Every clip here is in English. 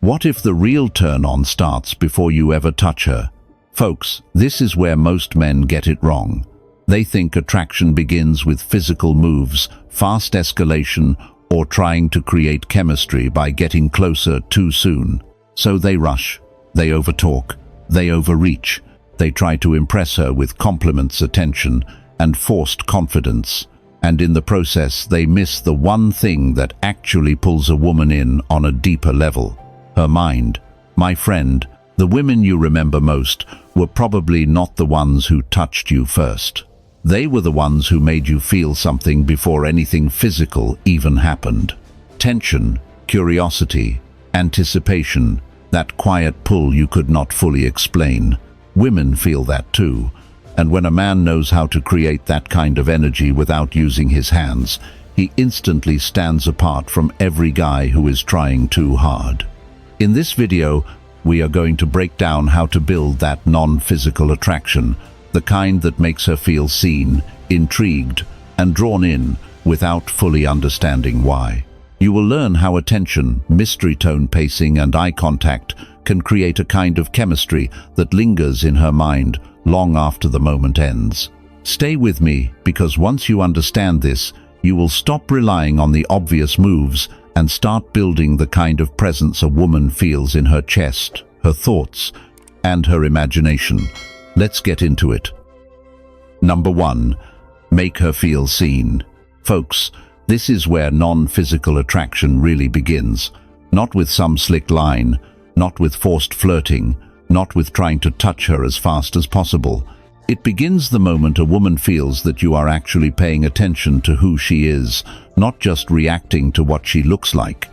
What if the real turn-on starts before you ever touch her? Folks, this is where most men get it wrong. They think attraction begins with physical moves, fast escalation, or trying to create chemistry by getting closer too soon. So they rush, they overtalk, they overreach, they try to impress her with compliments, attention, and forced confidence. And in the process, they miss the one thing that actually pulls a woman in on a deeper level: her mind. My friend, the women you remember most were probably not the ones who touched you first. They were the ones who made you feel something before anything physical even happened. Tension, curiosity, anticipation, that quiet pull you could not fully explain. Women feel that too. And when a man knows how to create that kind of energy without using his hands, he instantly stands apart from every guy who is trying too hard. In this video, we are going to break down how to build that non-physical attraction, the kind that makes her feel seen, intrigued, and drawn in without fully understanding why. You will learn how attention, mystery tone pacing, and eye contact can create a kind of chemistry that lingers in her mind long after the moment ends. Stay with me, because once you understand this, you will stop relying on the obvious moves and start building the kind of presence a woman feels in her chest, her thoughts, and her imagination. Let's get into it. Number 1. Make her feel seen. Folks, this is where non-physical attraction really begins. Not with some slick line, not with forced flirting, not with trying to touch her as fast as possible. It begins the moment a woman feels that you are actually paying attention to who she is, not just reacting to what she looks like.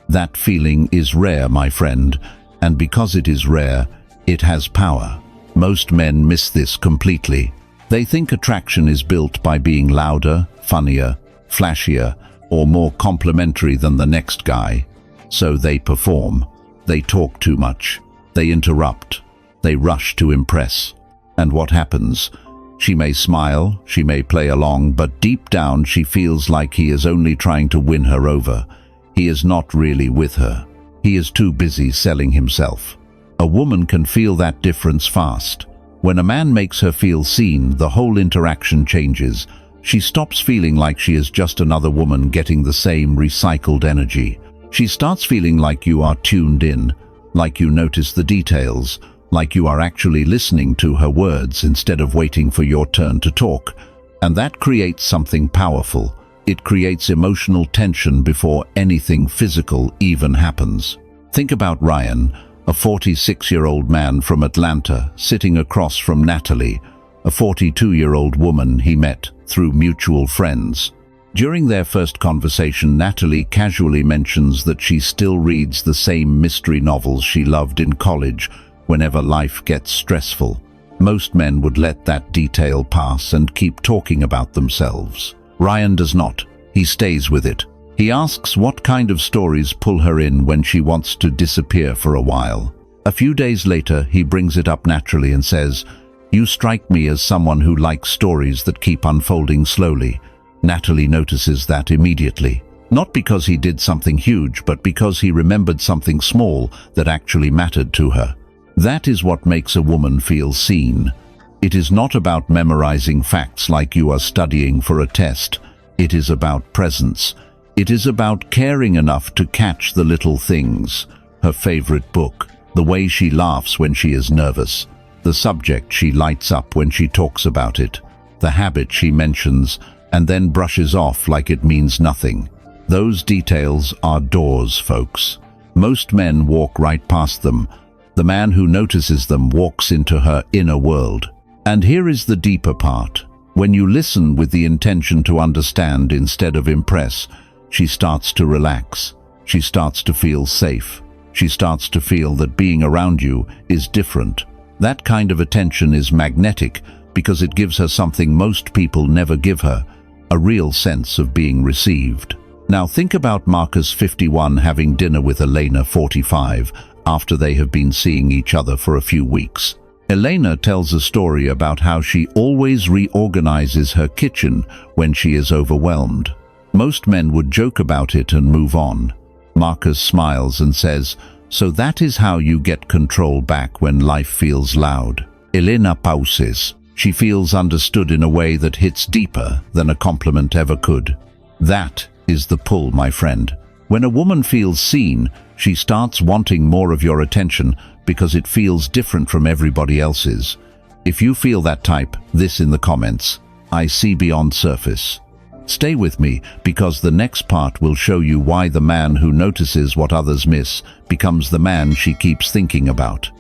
That feeling is rare, my friend, and because it is rare, it has power. Most men miss this completely. They think attraction is built by being louder, funnier, flashier, or more complimentary than the next guy. So they perform. They talk too much. They interrupt. They rush to impress. And what happens? She may smile, she may play along, but deep down she feels like he is only trying to win her over. He is not really with her. He is too busy selling himself. A woman can feel that difference fast. When a man makes her feel seen, the whole interaction changes. She stops feeling like she is just another woman getting the same recycled energy. She starts feeling like you are tuned in, like you notice the details, like you are actually listening to her words instead of waiting for your turn to talk. And that creates something powerful. It creates emotional tension before anything physical even happens. Think about Ryan, a 46-year-old man from Atlanta, sitting across from Natalie, a 42-year-old woman he met through mutual friends. During their first conversation, Natalie casually mentions that she still reads the same mystery novels she loved in college whenever life gets stressful. Most men would let that detail pass and keep talking about themselves. Ryan does not. He stays with it. He asks what kind of stories pull her in when she wants to disappear for a while. A few days later, he brings it up naturally and says, "You strike me as someone who likes stories that keep unfolding slowly." Natalie notices that immediately. Not because he did something huge, but because he remembered something small that actually mattered to her. That is what makes a woman feel seen. It is not about memorizing facts like you are studying for a test. It is about presence. It is about caring enough to catch the little things. Her favorite book, the way she laughs when she is nervous, the subject she lights up when she talks about it, the habit she mentions and then brushes off like it means nothing. Those details are doors, folks. Most men walk right past them. The man who notices them walks into her inner world. And here is the deeper part. When you listen with the intention to understand instead of impress, she starts to relax. She starts to feel safe. She starts to feel that being around you is different. That kind of attention is magnetic because it gives her something most people never give her, a real sense of being received. Now think about Marcus, 51, having dinner with Elena, 45, after they have been seeing each other for a few weeks. Elena tells a story about how she always reorganizes her kitchen when she is overwhelmed. Most men would joke about it and move on. Marcus smiles and says, So that is how you get control back when life feels loud. Elena pauses. She feels understood in a way that hits deeper than a compliment ever could. That is the pull, my friend. When a woman feels seen, she starts wanting more of your attention because it feels different from everybody else's. If you feel that, type this in the comments. I see beyond surface. Stay with me, because the next part will show you why the man who notices what others miss becomes the man she keeps thinking about.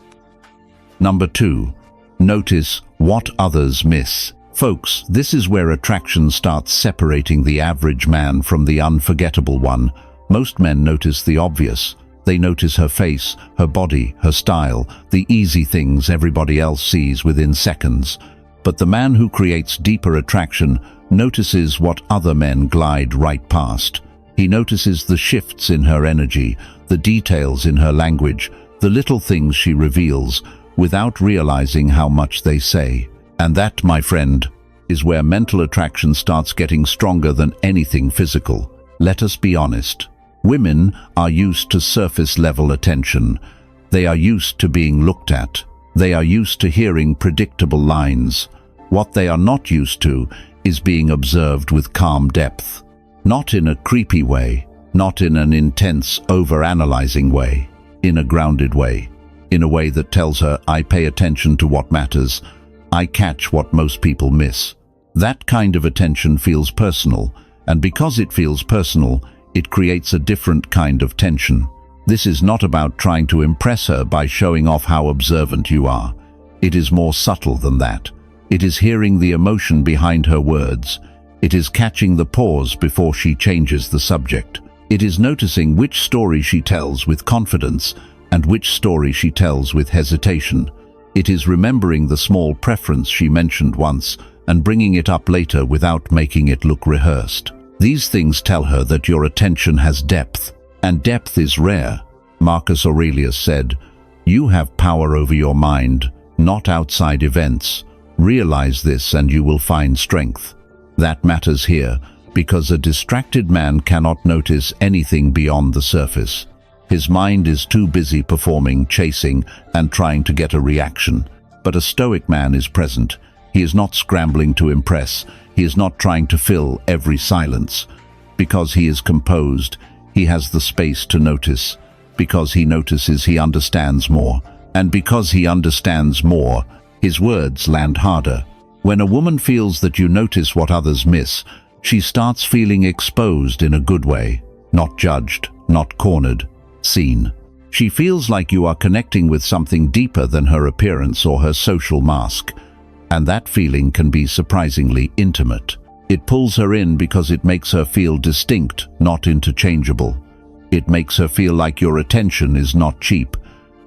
Number 2. Notice what others miss. Folks, this is where attraction starts separating the average man from the unforgettable one. Most men notice the obvious. They notice her face, her body, her style, the easy things everybody else sees within seconds. But the man who creates deeper attraction notices what other men glide right past. He notices the shifts in her energy, the details in her language, the little things she reveals, without realizing how much they say. And that, my friend, is where mental attraction starts getting stronger than anything physical. Let us be honest. Women are used to surface-level attention. They are used to being looked at. They are used to hearing predictable lines. What they are not used to is being observed with calm depth. Not in a creepy way, not in an intense, over-analyzing way, in a grounded way, in a way that tells her, I pay attention to what matters, I catch what most people miss. That kind of attention feels personal, and because it feels personal, it creates a different kind of tension. This is not about trying to impress her by showing off how observant you are. It is more subtle than that. It is hearing the emotion behind her words. It is catching the pause before she changes the subject. It is noticing which story she tells with confidence and which story she tells with hesitation. It is remembering the small preference she mentioned once and bringing it up later without making it look rehearsed. These things tell her that your attention has depth, and depth is rare. Marcus Aurelius said, "You have power over your mind, not outside events. Realize this and you will find strength." That matters here, because a distracted man cannot notice anything beyond the surface. His mind is too busy performing, chasing, and trying to get a reaction. But a Stoic man is present. He is not scrambling to impress. He is not trying to fill every silence. Because he is composed, he has the space to notice. Because he notices, he understands more. And because he understands more, his words land harder. When a woman feels that you notice what others miss, she starts feeling exposed in a good way. Not judged, not cornered, seen. She feels like you are connecting with something deeper than her appearance or her social mask. And that feeling can be surprisingly intimate. It pulls her in because it makes her feel distinct, not interchangeable. It makes her feel like your attention is not cheap.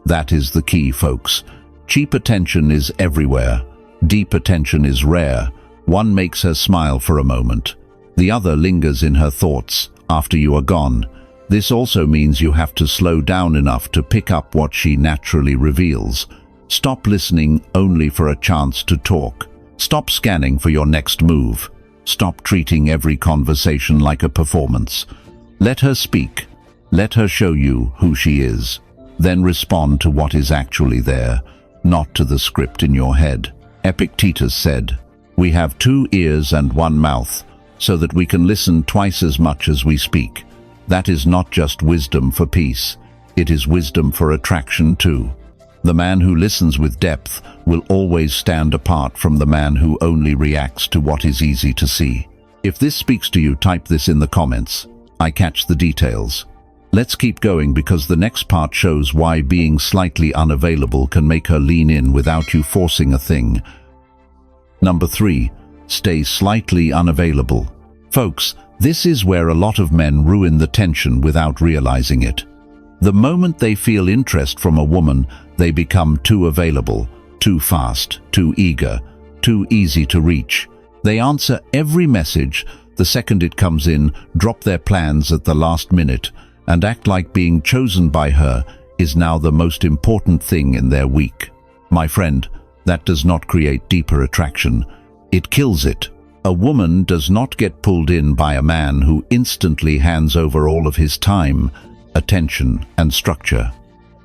That is the key, folks. Cheap attention is everywhere. Deep attention is rare. One makes her smile for a moment. The other lingers in her thoughts after you are gone. This also means you have to slow down enough to pick up what she naturally reveals. Stop listening only for a chance to talk. Stop scanning for your next move. Stop treating every conversation like a performance. Let her speak. Let her show you who she is. Then respond to what is actually there, not to the script in your head. Epictetus said, "We have 2 ears and 1 mouth, so that we can listen twice as much as we speak." That is not just wisdom for peace. It is wisdom for attraction too. The man who listens with depth will always stand apart from the man who only reacts to what is easy to see. If this speaks to you, type this in the comments. I catch the details. Let's keep going, because the next part shows why being slightly unavailable can make her lean in without you forcing a thing. Number 3, stay slightly unavailable. Folks, this is where a lot of men ruin the tension without realizing it. The moment they feel interest from a woman, they become too available, too fast, too eager, too easy to reach. They answer every message the second it comes in, drop their plans at the last minute, and act like being chosen by her is now the most important thing in their week. My friend, that does not create deeper attraction. It kills it. A woman does not get pulled in by a man who instantly hands over all of his time, attention, and structure.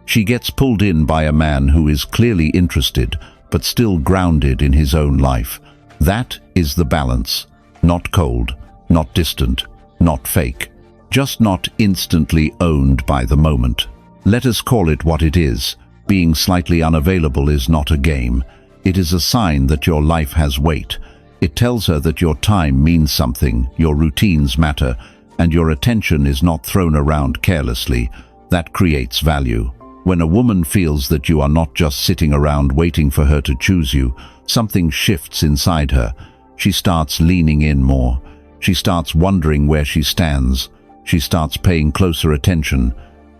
She gets pulled in by a man who is clearly interested, but still grounded in his own life. That is the balance. Not cold, not distant, not fake. Just not instantly owned by the moment. Let us call it what it is. Being slightly unavailable is not a game. It is a sign that your life has weight. It tells her that your time means something, your routines matter, and your attention is not thrown around carelessly. That creates value. When a woman feels that you are not just sitting around waiting for her to choose you, something shifts inside her. She starts leaning in more. She starts wondering where she stands. She starts paying closer attention.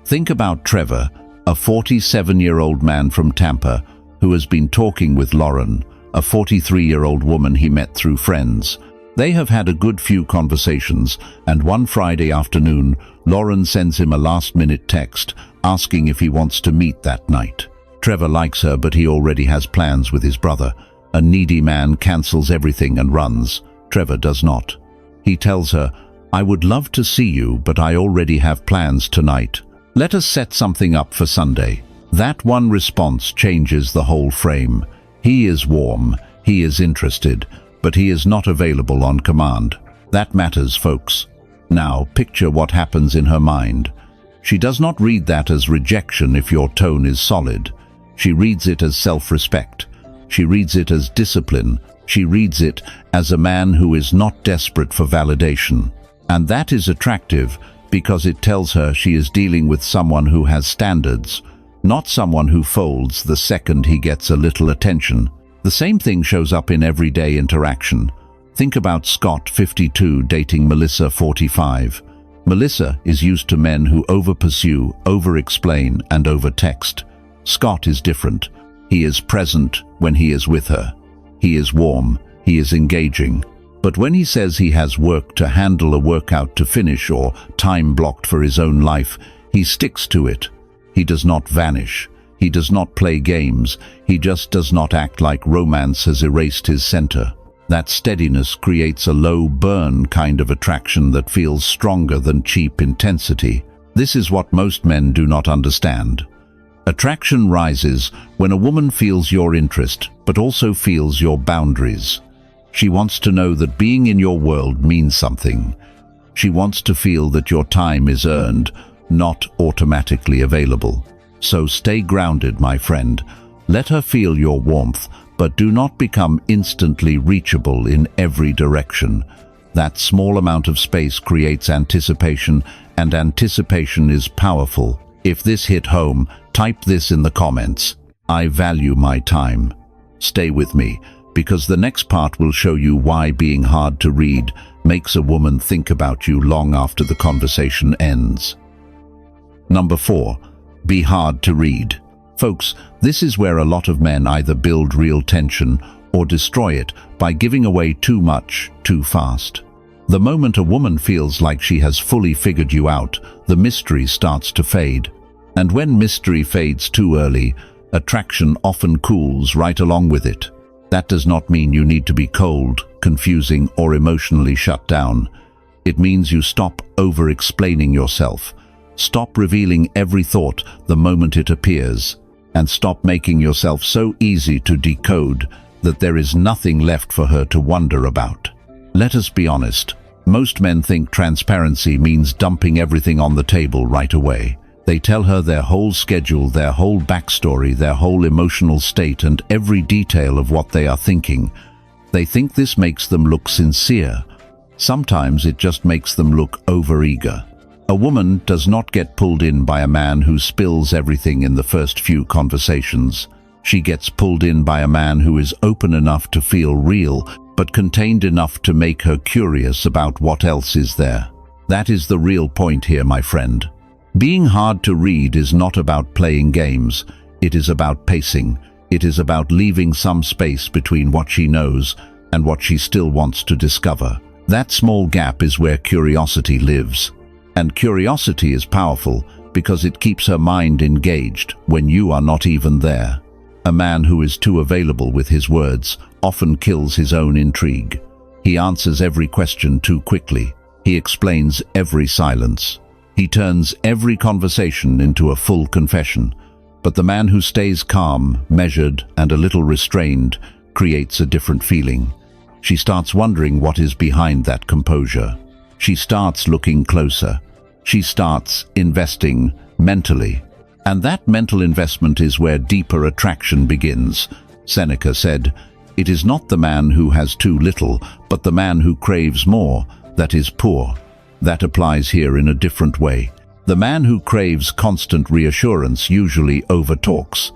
Think about Trevor, a 47-year-old man from Tampa who has been talking with Lauren, a 43-year-old woman he met through friends. They have had a good few conversations, and one Friday afternoon, Lauren sends him a last-minute text asking if he wants to meet that night. Trevor likes her, but he already has plans with his brother. A needy man cancels everything and runs. Trevor does not. He tells her, "I would love to see you, but I already have plans tonight. Let us set something up for Sunday." That one response changes the whole frame. He is warm, he is interested, but he is not available on command. That matters, folks. Now, picture what happens in her mind. She does not read that as rejection if your tone is solid. She reads it as self-respect. She reads it as discipline. She reads it as a man who is not desperate for validation. And that is attractive because it tells her she is dealing with someone who has standards, not someone who folds the second he gets a little attention. The same thing shows up in everyday interaction. Think about Scott, 52, dating Melissa, 45. Melissa is used to men who over-pursue, over-explain, and over-text. Scott is different. He is present when he is with her. He is warm. He is engaging. But when he says he has work to handle, a workout to finish, or time blocked for his own life, he sticks to it. He does not vanish. He does not play games. He just does not act like romance has erased his center. That steadiness creates a low burn kind of attraction that feels stronger than cheap intensity. This is what most men do not understand. Attraction rises when a woman feels your interest, but also feels your boundaries. She wants to know that being in your world means something. She wants to feel that your time is earned, not automatically available. So stay grounded, my friend. Let her feel your warmth, but do not become instantly reachable in every direction. That small amount of space creates anticipation, and anticipation is powerful. If this hit home, type this in the comments. I value my time. Stay with me, because the next part will show you why being hard to read makes a woman think about you long after the conversation ends. Number 4. Be hard to read. Folks, this is where a lot of men either build real tension or destroy it by giving away too much, too fast. The moment a woman feels like she has fully figured you out, the mystery starts to fade. And when mystery fades too early, attraction often cools right along with it. That does not mean you need to be cold, confusing, or emotionally shut down. It means you stop over-explaining yourself. Stop revealing every thought the moment it appears, and stop making yourself so easy to decode that there is nothing left for her to wonder about. Let us be honest. Most men think transparency means dumping everything on the table right away. They tell her their whole schedule, their whole backstory, their whole emotional state, and every detail of what they are thinking. They think this makes them look sincere. Sometimes it just makes them look overeager. A woman does not get pulled in by a man who spills everything in the first few conversations. She gets pulled in by a man who is open enough to feel real, but contained enough to make her curious about what else is there. That is the real point here, my friend. Being hard to read is not about playing games. It is about pacing. It is about leaving some space between what she knows and what she still wants to discover. That small gap is where curiosity lives. And curiosity is powerful because it keeps her mind engaged when you are not even there. A man who is too available with his words often kills his own intrigue. He answers every question too quickly. He explains every silence. He turns every conversation into a full confession. But the man who stays calm, measured, and a little restrained creates a different feeling. She starts wondering what is behind that composure. She starts looking closer. She starts investing mentally. And that mental investment is where deeper attraction begins. Seneca said, "It is not the man who has too little, but the man who craves more, that is poor." That applies here in a different way. The man who craves constant reassurance usually overtalks.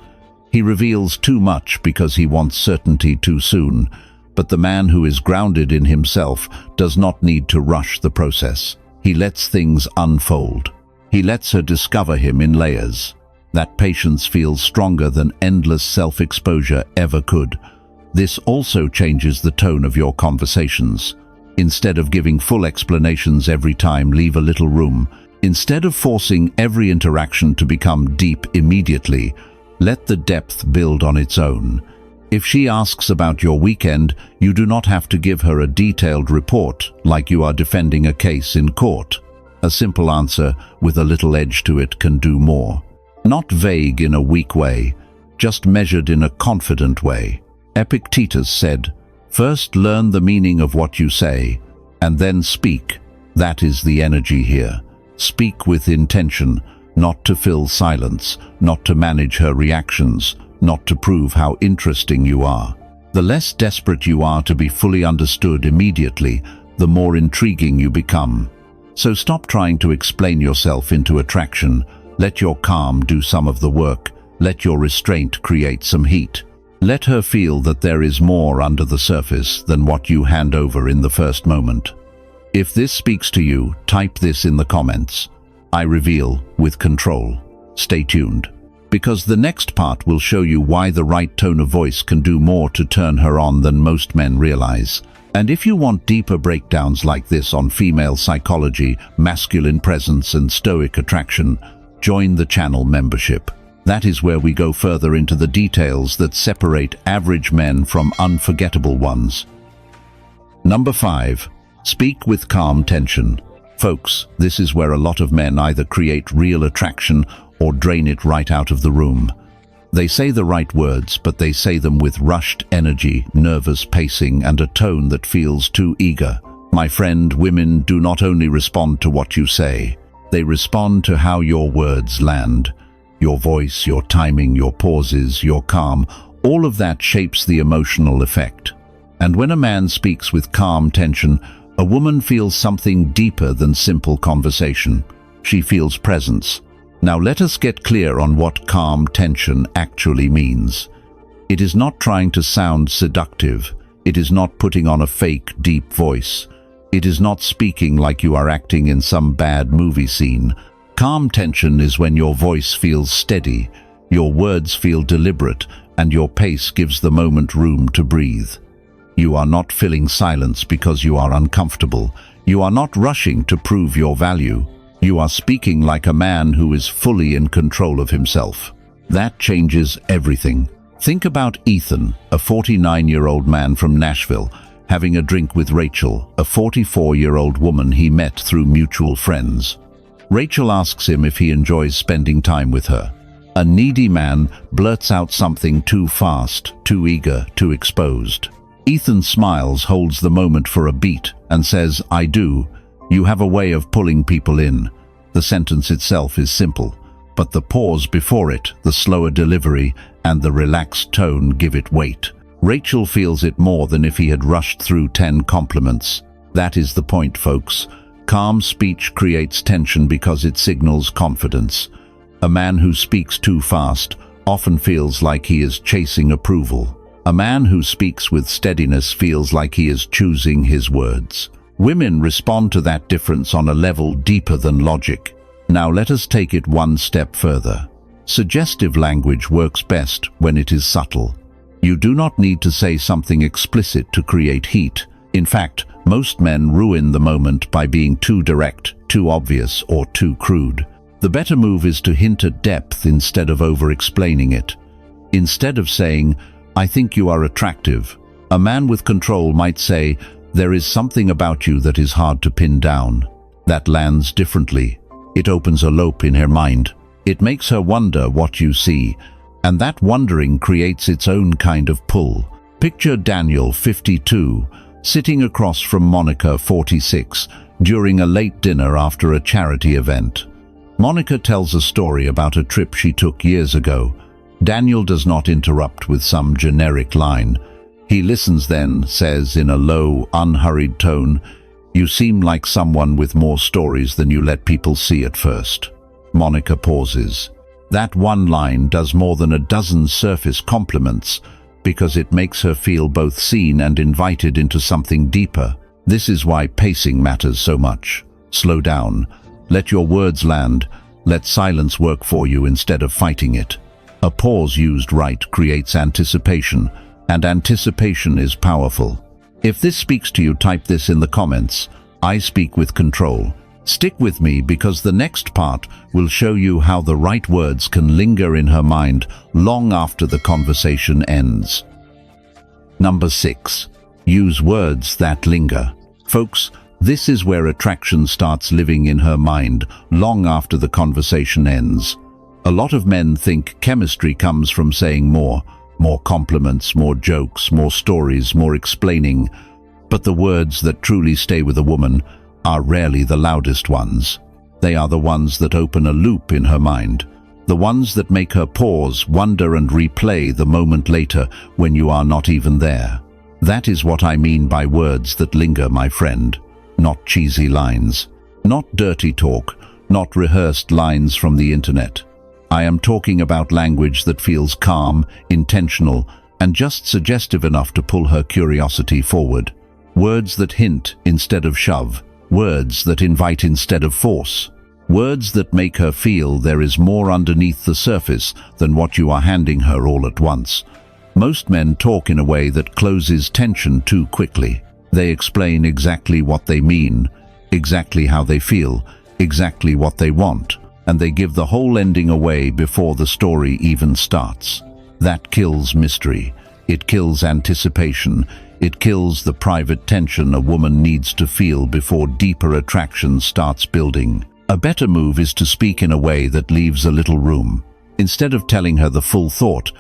He reveals too much because he wants certainty too soon. But the man who is grounded in himself does not need to rush the process. He lets things unfold. He lets her discover him in layers. That patience feels stronger than endless self-exposure ever could. This also changes the tone of your conversations. Instead of giving full explanations every time, leave a little room. Instead of forcing every interaction to become deep immediately, let the depth build on its own. If she asks about your weekend, you do not have to give her a detailed report like you are defending a case in court. A simple answer with a little edge to it can do more. Not vague in a weak way, just measured in a confident way. Epictetus said, "First learn the meaning of what you say, and then speak." That is the energy here. Speak with intention, not to fill silence, not to manage her reactions, not to prove how interesting you are. The less desperate you are to be fully understood immediately, the more intriguing you become. So stop trying to explain yourself into attraction. Let your calm do some of the work. Let your restraint create some heat. Let her feel that there is more under the surface than what you hand over in the first moment. If this speaks to you, type this in the comments. I reveal with control. Stay tuned, because the next part will show you why the right tone of voice can do more to turn her on than most men realize. And if you want deeper breakdowns like this on female psychology, masculine presence, and Stoic attraction, join the channel membership. That is where we go further into the details that separate average men from unforgettable ones. Number 5. Speak with calm tension. Folks, this is where a lot of men either create real attraction or drain it right out of the room. They say the right words, but they say them with rushed energy, nervous pacing, and a tone that feels too eager. My friend, women do not only respond to what you say, they respond to how your words land. Your voice, your timing, your pauses, your calm, all of that shapes the emotional effect. And when a man speaks with calm tension, a woman feels something deeper than simple conversation. She feels presence. Now let us get clear on what calm tension actually means. It is not trying to sound seductive. It is not putting on a fake, deep voice. It is not speaking like you are acting in some bad movie scene. Calm tension is when your voice feels steady, your words feel deliberate, and your pace gives the moment room to breathe. You are not filling silence because you are uncomfortable. You are not rushing to prove your value. You are speaking like a man who is fully in control of himself. That changes everything. Think about Ethan, a 49-year-old man from Nashville, having a drink with Rachel, a 44-year-old woman he met through mutual friends. Rachel asks him if he enjoys spending time with her. A needy man blurts out something too fast, too eager, too exposed. Ethan smiles, holds the moment for a beat, and says, "I do. You have a way of pulling people in." The sentence itself is simple, but the pause before it, the slower delivery, and the relaxed tone give it weight. Rachel feels it more than if he had rushed through 10 compliments. That is the point, folks. Calm speech creates tension because it signals confidence. A man who speaks too fast often feels like he is chasing approval. A man who speaks with steadiness feels like he is choosing his words. Women respond to that difference on a level deeper than logic. Now let us take it one step further. Suggestive language works best when it is subtle. You do not need to say something explicit to create heat. In fact, most men ruin the moment by being too direct, too obvious, or too crude. The better move is to hint at depth instead of over-explaining it. Instead of saying, "I think you are attractive," a man with control might say, "There is something about you that is hard to pin down." That lands differently. It opens a loop in her mind. It makes her wonder what you see, and that wondering creates its own kind of pull. Picture Daniel, 52, sitting across from Monica, 46, during a late dinner after a charity event. Monica tells a story about a trip she took years ago. Daniel does not interrupt with some generic line. He listens, then says in a low, unhurried tone, "You seem like someone with more stories than you let people see at first." Monica pauses. That one line does more than a dozen surface compliments, because it makes her feel both seen and invited into something deeper. This is why pacing matters so much. Slow down. Let your words land. Let silence work for you instead of fighting it. A pause used right creates anticipation, and anticipation is powerful. If this speaks to you, type this in the comments. I speak with control. Stick with me, because the next part will show you how the right words can linger in her mind long after the conversation ends. Number 6. Use words that linger. Folks, this is where attraction starts living in her mind long after the conversation ends. A lot of men think chemistry comes from saying more compliments, more jokes, more stories, more explaining. But the words that truly stay with a woman are rarely the loudest ones. They are the ones that open a loop in her mind, the ones that make her pause, wonder, and replay the moment later when you are not even there. That is what I mean by words that linger, my friend. Not cheesy lines, not dirty talk, not rehearsed lines from the internet. I am talking about language that feels calm, intentional, and just suggestive enough to pull her curiosity forward. Words that hint instead of shove. Words that invite instead of force. Words that make her feel there is more underneath the surface than what you are handing her all at once. Most men talk in a way that closes tension too quickly. They explain exactly what they mean, exactly how they feel, exactly what they want, and they give the whole ending away before the story even starts. That kills mystery. It kills anticipation. It kills the private tension a woman needs to feel before deeper attraction starts building. A better move is to speak in a way that leaves a little room. Instead of telling her the full thought,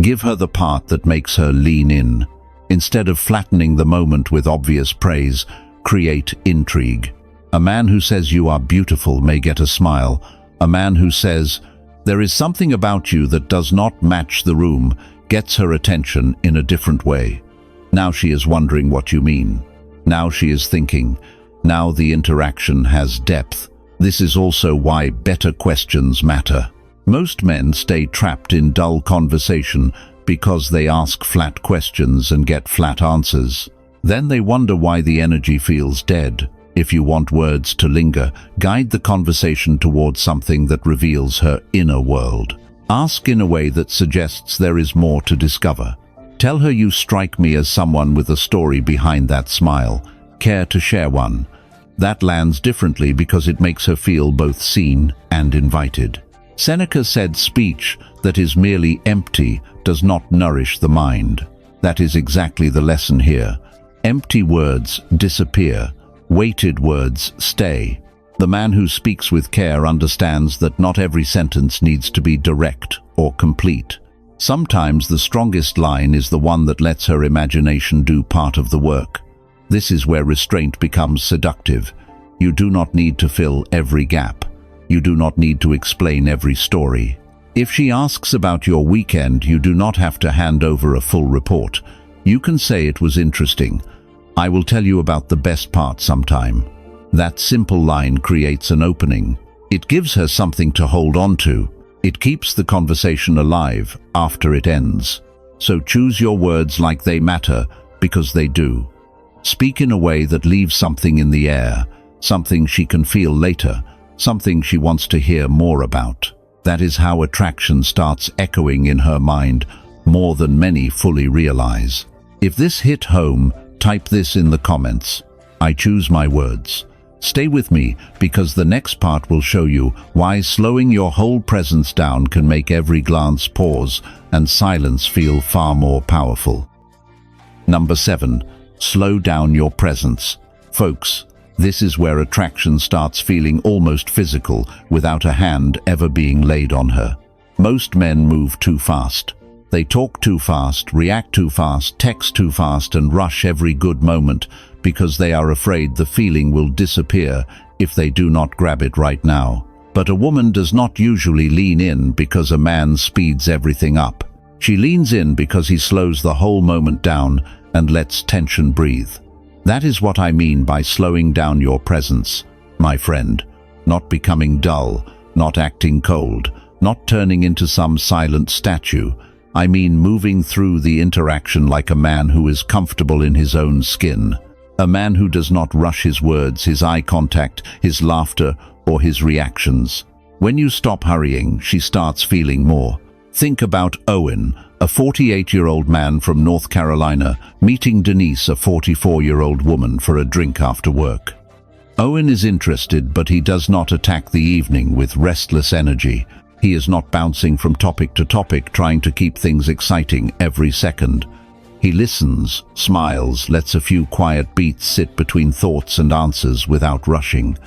give her the part that makes her lean in. Instead of flattening the moment with obvious praise, create intrigue. A man who says you are beautiful may get a smile. A man who says, there is something about you that does not match the room, gets her attention in a different way. Now she is wondering what you mean. Now she is thinking. Now the interaction has depth. This is also why better questions matter. Most men stay trapped in dull conversation because they ask flat questions and get flat answers. Then they wonder why the energy feels dead. If you want words to linger, guide the conversation towards something that reveals her inner world. Ask in a way that suggests there is more to discover. Tell her you strike me as someone with a story behind that smile. Care to share one? That lands differently because it makes her feel both seen and invited. Seneca said speech that is merely empty does not nourish the mind. That is exactly the lesson here. Empty words disappear. Weighted words stay. The man who speaks with care understands that not every sentence needs to be direct or complete. Sometimes the strongest line is the one that lets her imagination do part of the work. This is where restraint becomes seductive. You do not need to fill every gap. You do not need to explain every story. If she asks about your weekend, you do not have to hand over a full report. You can say it was interesting. I will tell you about the best part sometime. That simple line creates an opening. It gives her something to hold on to. It keeps the conversation alive after it ends. So choose your words like they matter, because they do. Speak in a way that leaves something in the air, something she can feel later, something she wants to hear more about. That is how attraction starts echoing in her mind more than many fully realize. If this hit home, type this in the comments. I choose my words. Stay with me, because the next part will show you why slowing your whole presence down can make every glance pause and silence feel far more powerful. Number 7. Slow down your presence. Folks, This is where attraction starts feeling almost physical, without a hand ever being laid on her. Most men move too fast. They talk too fast, react too fast, text too fast, and rush every good moment because they are afraid the feeling will disappear if they do not grab it right now. But a woman does not usually lean in because a man speeds everything up. She leans in because he slows the whole moment down and lets tension breathe. That is what I mean by slowing down your presence, my friend. Not becoming dull, not acting cold, not turning into some silent statue. I mean moving through the interaction like a man who is comfortable in his own skin. A man who does not rush his words, his eye contact, his laughter, or his reactions. When you stop hurrying, she starts feeling more. Think about Owen, a 48-year-old man from North Carolina, meeting Denise, a 44-year-old woman, for a drink after work. Owen is interested, but he does not attack the evening with restless energy. He is not bouncing from topic to topic, trying to keep things exciting every second. He listens, smiles, lets a few quiet beats sit between thoughts and answers without rushing.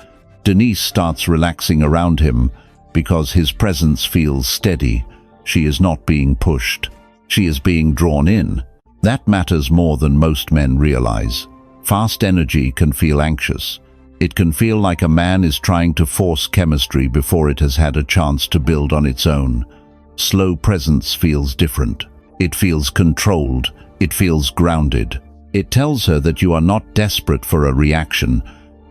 Denise starts relaxing around him because his presence feels steady. She is not being pushed. She is being drawn in. That matters more than most men realize. Fast energy can feel anxious. It can feel like a man is trying to force chemistry before it has had a chance to build on its own. Slow presence feels different. It feels controlled. It feels grounded. It tells her that you are not desperate for a reaction.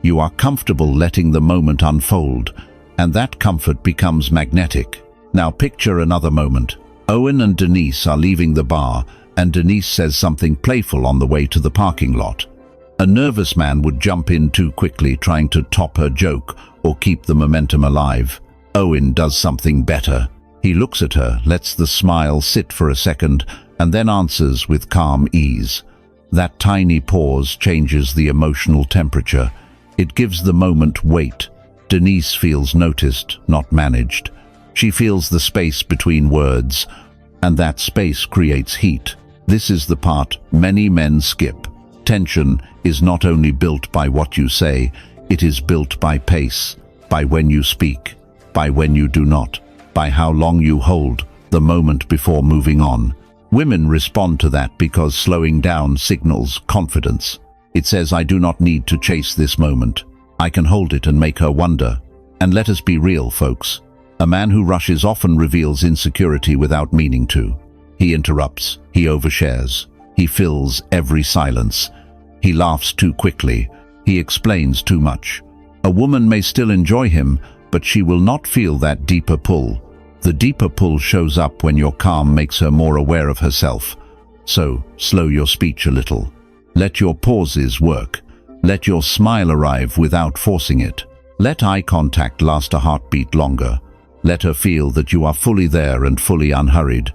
You are comfortable letting the moment unfold, and that comfort becomes magnetic. Now picture another moment. Owen and Denise are leaving the bar, and Denise says something playful on the way to the parking lot. A nervous man would jump in too quickly, trying to top her joke or keep the momentum alive. Owen does something better. He looks at her, lets the smile sit for a second, and then answers with calm ease. That tiny pause changes the emotional temperature. It gives the moment weight. Denise feels noticed, not managed. She feels the space between words, and that space creates heat. This is the part many men skip. Tension is not only built by what you say, it is built by pace, by when you speak, by when you do not, by how long you hold the moment before moving on. Women respond to that because slowing down signals confidence. It says, I do not need to chase this moment. I can hold it and make her wonder. And let us be real, folks. A man who rushes often reveals insecurity without meaning to. He interrupts, he overshares, he fills every silence. He laughs too quickly, he explains too much. A woman may still enjoy him, but she will not feel that deeper pull. The deeper pull shows up when your calm makes her more aware of herself. So, slow your speech a little. Let your pauses work. Let your smile arrive without forcing it. Let eye contact last a heartbeat longer. Let her feel that you are fully there and fully unhurried.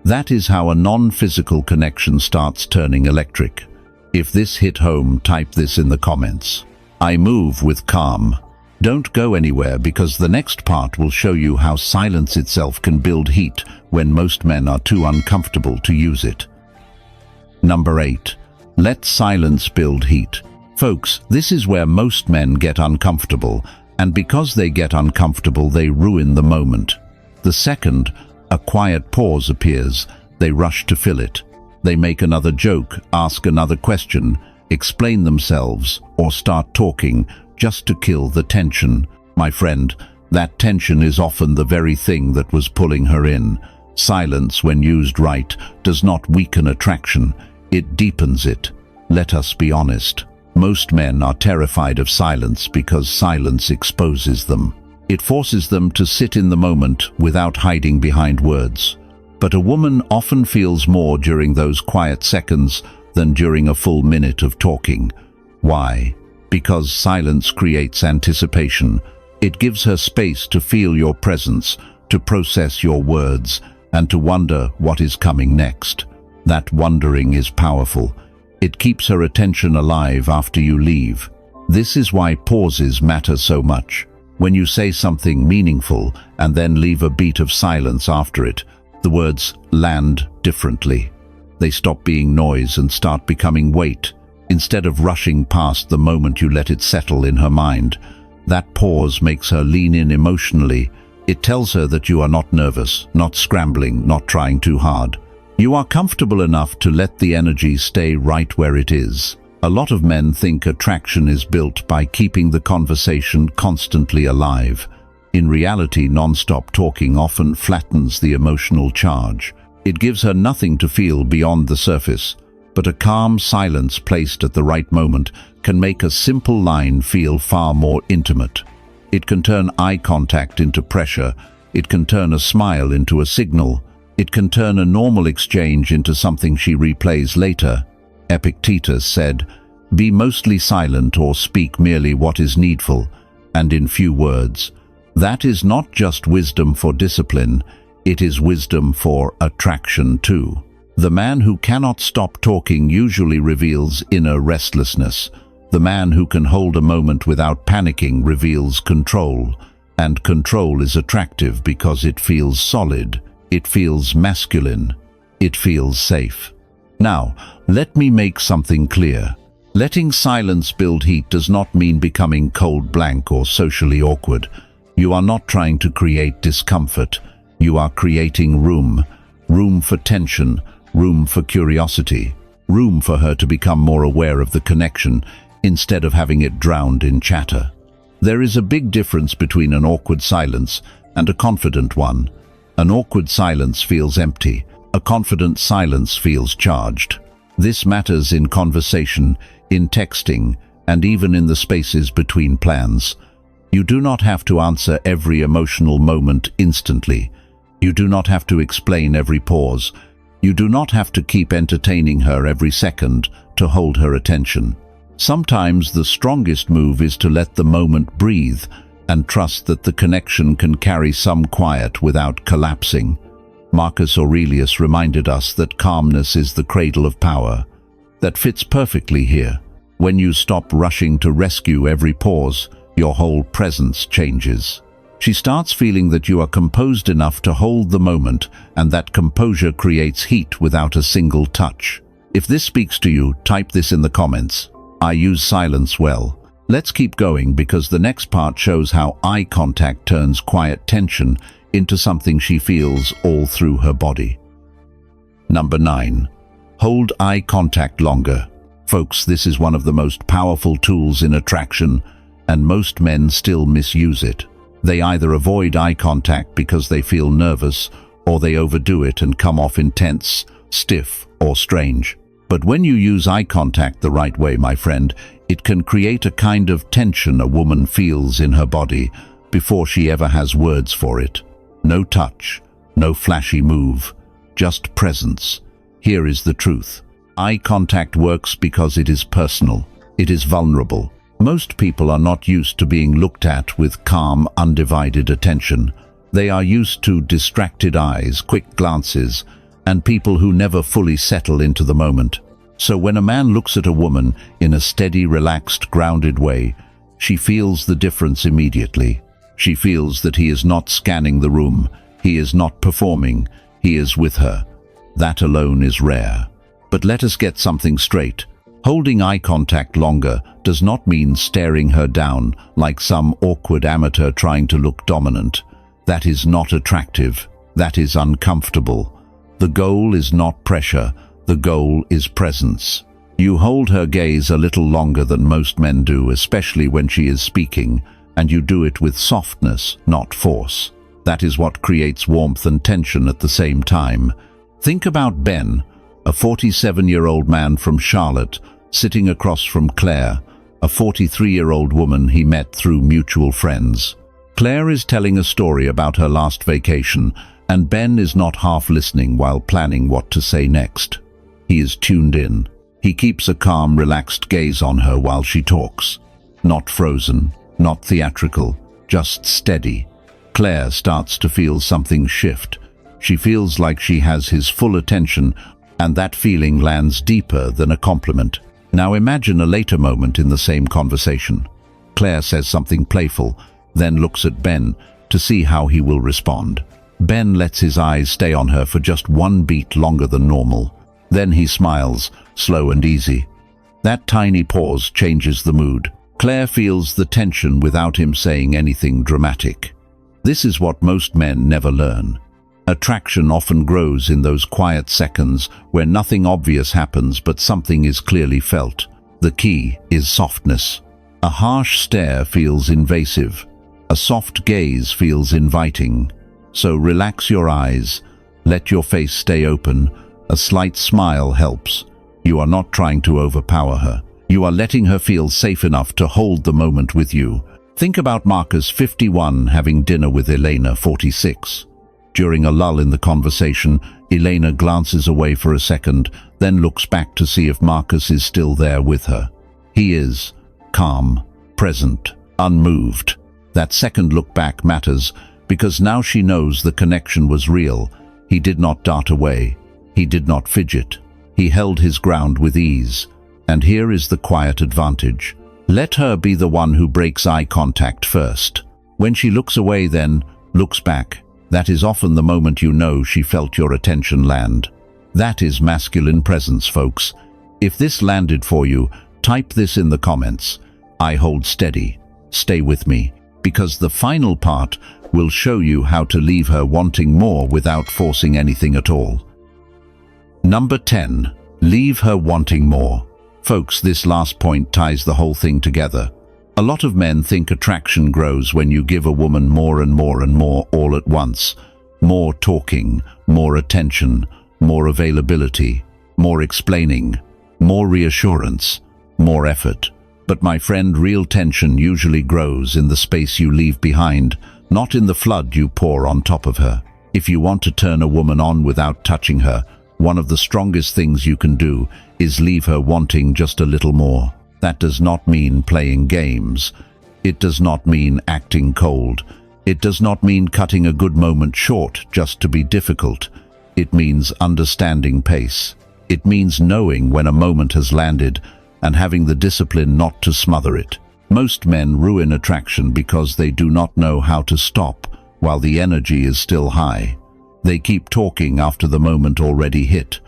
That is how a non-physical connection starts turning electric. If this hit home, type this in the comments. I move with calm. Don't go anywhere, because the next part will show you how silence itself can build heat when most men are too uncomfortable to use it. Number 8. Let silence build heat. Folks, this is where most men get uncomfortable, and because they get uncomfortable, they ruin the moment. The second a quiet pause appears, they rush to fill it. They make another joke, ask another question, explain themselves, or start talking just to kill the tension. My friend, that tension is often the very thing that was pulling her in. Silence, when used right, does not weaken attraction, it deepens it. Let us be honest. Most men are terrified of silence because silence exposes them. It forces them to sit in the moment without hiding behind words. But a woman often feels more during those quiet seconds than during a full minute of talking. Why? Because silence creates anticipation. It gives her space to feel your presence, to process your words, and to wonder what is coming next. That wondering is powerful. It keeps her attention alive after you leave. This is why pauses matter so much. When you say something meaningful and then leave a beat of silence after it, the words land differently. They stop being noise and start becoming weight. Instead of rushing past the moment, you let it settle in her mind. That pause makes her lean in emotionally. It tells her that you are not nervous, not scrambling, not trying too hard. You are comfortable enough to let the energy stay right where it is. A lot of men think attraction is built by keeping the conversation constantly alive. In reality, non-stop talking often flattens the emotional charge. It gives her nothing to feel beyond the surface, but a calm silence placed at the right moment can make a simple line feel far more intimate. It can turn eye contact into pressure. It can turn a smile into a signal. It can turn a normal exchange into something she replays later. Epictetus said, "Be mostly silent or speak merely what is needful, and in few words." That is not just wisdom for discipline, it is wisdom for attraction too. The man who cannot stop talking usually reveals inner restlessness. The man who can hold a moment without panicking reveals control, and control is attractive because it feels solid, it feels masculine, it feels safe. Now, let me make something clear. Letting silence build heat does not mean becoming cold, blank, or socially awkward. You are not trying to create discomfort. You are creating room. Room for tension, room for curiosity, room for her to become more aware of the connection instead of having it drowned in chatter. There is a big difference between an awkward silence and a confident one. An awkward silence feels empty. A confident silence feels charged. This matters in conversation, in texting, and even in the spaces between plans. You do not have to answer every emotional moment instantly. You do not have to explain every pause. You do not have to keep entertaining her every second to hold her attention. Sometimes the strongest move is to let the moment breathe and trust that the connection can carry some quiet without collapsing. Marcus Aurelius reminded us that calmness is the cradle of power. That fits perfectly here. When you stop rushing to rescue every pause, your whole presence changes. She starts feeling that you are composed enough to hold the moment, and that composure creates heat without a single touch. If this speaks to you, type this in the comments. I use silence well. Let's keep going because the next part shows how eye contact turns quiet tension into something she feels all through her body. Number 9. Hold eye contact longer. Folks, this is one of the most powerful tools in attraction, and most men still misuse it. They either avoid eye contact because they feel nervous, or they overdo it and come off intense, stiff, or strange. But when you use eye contact the right way, my friend, it can create a kind of tension a woman feels in her body before she ever has words for it. No touch, no flashy move, just presence. Here is the truth. Eye contact works because it is personal. It is vulnerable. Most people are not used to being looked at with calm, undivided attention. They are used to distracted eyes, quick glances, and people who never fully settle into the moment. So when a man looks at a woman in a steady, relaxed, grounded way, she feels the difference immediately. She feels that he is not scanning the room, he is not performing, he is with her. That alone is rare. But let us get something straight. Holding eye contact longer does not mean staring her down like some awkward amateur trying to look dominant. That is not attractive. That is uncomfortable. The goal is not pressure. The goal is presence. You hold her gaze a little longer than most men do, especially when she is speaking, and you do it with softness, not force. That is what creates warmth and tension at the same time. Think about Ben, a 47-year-old man from Charlotte, sitting across from Claire, a 43-year-old woman he met through mutual friends. Claire is telling a story about her last vacation, and Ben is not half listening while planning what to say next. He is tuned in. He keeps a calm, relaxed gaze on her while she talks. Not frozen, not theatrical, just steady. Claire starts to feel something shift. She feels like she has his full attention, and that feeling lands deeper than a compliment. Now imagine a later moment in the same conversation. Claire says something playful, then looks at Ben to see how he will respond. Ben lets his eyes stay on her for just one beat longer than normal. Then he smiles, slow and easy. That tiny pause changes the mood. Claire feels the tension without him saying anything dramatic. This is what most men never learn. Attraction often grows in those quiet seconds where nothing obvious happens but something is clearly felt. The key is softness. A harsh stare feels invasive. A soft gaze feels inviting. So relax your eyes. Let your face stay open. A slight smile helps. You are not trying to overpower her. You are letting her feel safe enough to hold the moment with you. Think about Marcus, 51, having dinner with Elena, 46. During a lull in the conversation, Elena glances away for a second, then looks back to see if Marcus is still there with her. He is. Calm, present, unmoved. That second look back matters, because now she knows the connection was real. He did not dart away. He did not fidget. He held his ground with ease. And here is the quiet advantage. Let her be the one who breaks eye contact first. When she looks away, then looks back. That is often the moment you know she felt your attention land. That is masculine presence, folks. If this landed for you, type this in the comments. I hold steady. Stay with me, because the final part will show you how to leave her wanting more without forcing anything at all. Number 10. Leave her wanting more. Folks, this last point ties the whole thing together. A lot of men think attraction grows when you give a woman more and more and more all at once. More talking, more attention, more availability, more explaining, more reassurance, more effort. But my friend, real tension usually grows in the space you leave behind, not in the flood you pour on top of her. If you want to turn a woman on without touching her, one of the strongest things you can do is leave her wanting just a little more. That does not mean playing games. It does not mean acting cold. It does not mean cutting a good moment short just to be difficult. It means understanding pace. It means knowing when a moment has landed and having the discipline not to smother it. Most men ruin attraction because they do not know how to stop while the energy is still high. They keep talking after the moment already hit.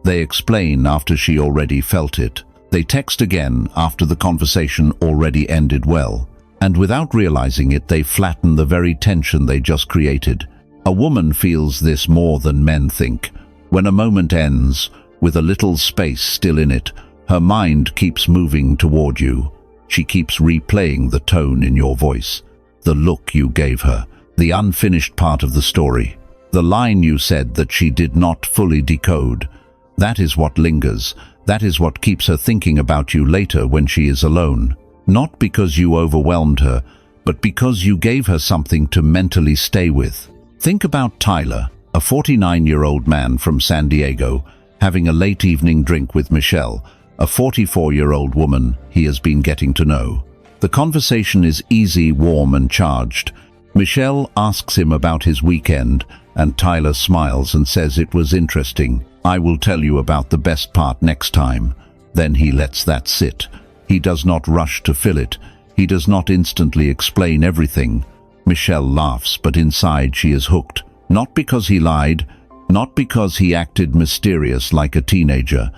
They explain after she already felt it. They text again after the conversation already ended well. And without realizing it, they flatten the very tension they just created. A woman feels this more than men think. When a moment ends, with a little space still in it, her mind keeps moving toward you. She keeps replaying the tone in your voice, the look you gave her, the unfinished part of the story, the line you said that she did not fully decode. That is what lingers. That is what keeps her thinking about you later when she is alone. Not because you overwhelmed her, but because you gave her something to mentally stay with. Think about Tyler, a 49-year-old man from San Diego, having a late evening drink with Michelle, a 44-year-old woman he has been getting to know. The conversation is easy, warm, and charged. Michelle asks him about his weekend, and Tyler smiles and says it was interesting. I will tell you about the best part next time. Then he lets that sit. He does not rush to fill it. He does not instantly explain everything. Michelle laughs, but inside she is hooked. Not because he lied, not because he acted mysterious like a teenager,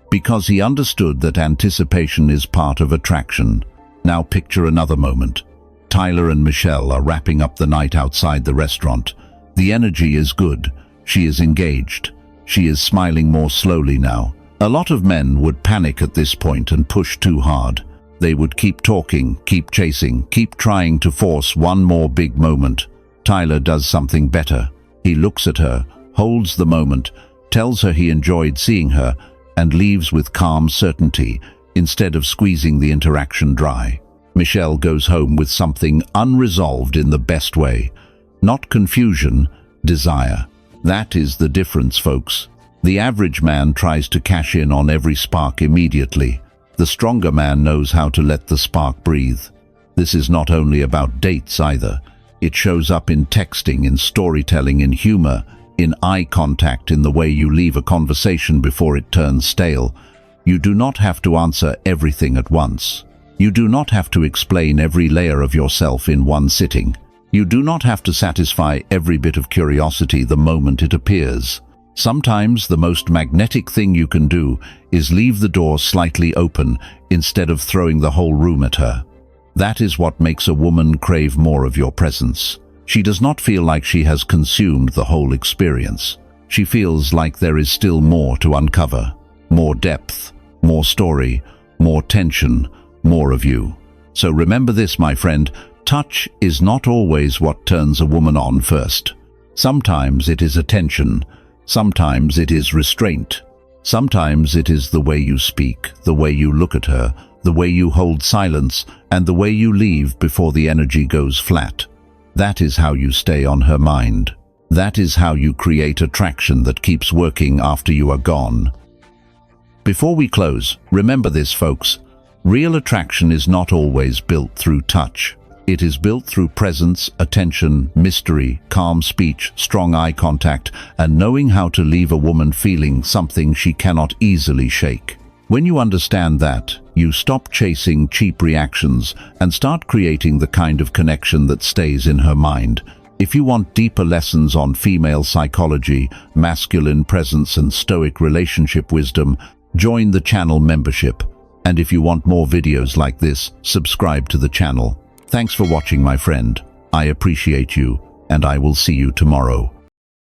because he understood that anticipation is part of attraction. Now picture another moment. Tyler and Michelle are wrapping up the night outside the restaurant. The energy is good. She is engaged. She is smiling more slowly now. A lot of men would panic at this point and push too hard. They would keep talking, keep chasing, keep trying to force one more big moment. Tyler does something better. He looks at her, holds the moment, tells her he enjoyed seeing her, and leaves with calm certainty instead of squeezing the interaction dry. Michelle goes home with something unresolved in the best way. Not confusion, desire. That is the difference, folks. The average man tries to cash in on every spark immediately. The stronger man knows how to let the spark breathe. This is not only about dates either. It shows up in texting, in storytelling, in humor, in eye contact, in the way you leave a conversation before it turns stale. You do not have to answer everything at once. You do not have to explain every layer of yourself in one sitting. You do not have to satisfy every bit of curiosity the moment it appears. Sometimes the most magnetic thing you can do is leave the door slightly open instead of throwing the whole room at her. That is what makes a woman crave more of your presence. She does not feel like she has consumed the whole experience. She feels like there is still more to uncover, more depth, more story, more tension, more of you. So remember this, my friend, touch is not always what turns a woman on first. Sometimes it is attention, sometimes it is restraint, sometimes it is the way you speak, the way you look at her, the way you hold silence, and the way you leave before the energy goes flat. That is how you stay on her mind. That is how you create attraction that keeps working after you are gone. Before we close, remember this, folks. Real attraction is not always built through touch. It is built through presence, attention, mystery, calm speech, strong eye contact, and knowing how to leave a woman feeling something she cannot easily shake. When you understand that, you stop chasing cheap reactions and start creating the kind of connection that stays in her mind. If you want deeper lessons on female psychology, masculine presence, and Stoic relationship wisdom, join the channel membership. And if you want more videos like this, subscribe to the channel. Thanks for watching, my friend. I appreciate you, and I will see you tomorrow.